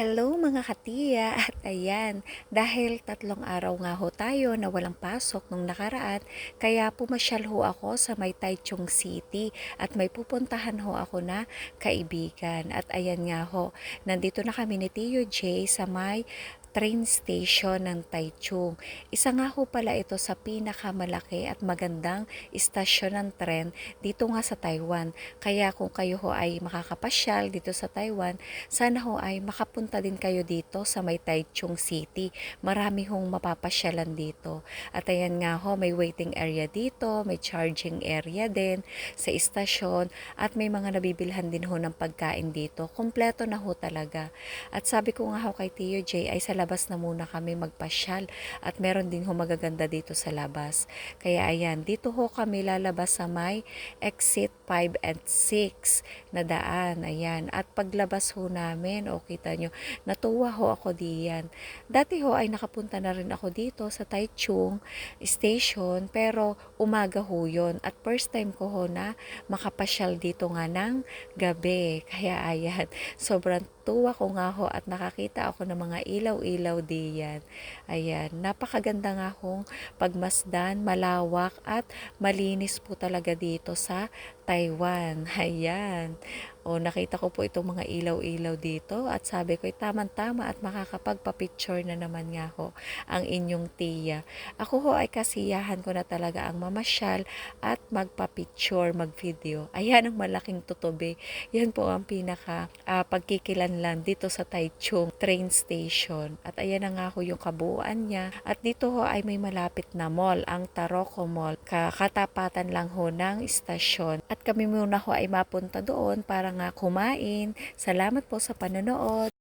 Hello mga katiya at ayan, dahil 3 araw nga ho tayo na walang pasok nung nakaraan, kaya pumasyal ho ako sa may Taichung City at may pupuntahan ho ako na kaibigan. At ayan nga ho, nandito na kami ni Tio J sa may train station ng Taichung. Isa nga ho pala ito sa pinakamalaki at magandang istasyon ng tren dito nga sa Taiwan. Kaya kung kayo ho ay makakapasyal dito sa Taiwan, sana ho ay makapunta din kayo dito sa may Taichung City. Marami hong mapapasyalan dito. At ayan nga ho, may waiting area dito, may charging area din sa istasyon, at may mga nabibilhan din ho ng pagkain dito. Kompleto na ho talaga. At sabi ko nga ho kay Tio J ay sa labas na muna kami magpasyal at meron din ho magaganda dito sa labas. Kaya ayan, dito ho kami lalabas sa may exit 5 and 6 na daan. Ayan. At paglabas ho namin, o kita nyo, natuwa ho ako diyan. Dati ho ay nakapunta na rin ako dito sa Taichung Station, pero umaga ho yun. At first time ko ho na makapasyal dito nga ng gabi. Kaya ayan, sobrang tuwa ko nga ho at nakakita ako ng mga ilaw-ilaw diyan. Ayan, napakaganda nga hong pagmasdan, malawak at malinis po talaga dito sa Taiwan. Ayan. O nakita ko po itong mga ilaw-ilaw dito at sabi ko, tamang-tama at makakapagpa-picture na naman nga ho ang inyong tiya. Ako ho ay kasiyahan ko na talaga ang mamasyal at magpa-picture, mag-video. Ayan ang malaking tutubi. Yan po ang pinaka pagkikilanlan dito sa Taichung train station. At ayan na nga ho yung kabuuan niya. At dito ho ay may malapit na mall, ang Taroko Mall. Katapatan lang ho ng istasyon. At kami muna ho ay mapunta doon para nga kumain. Salamat po sa panonood.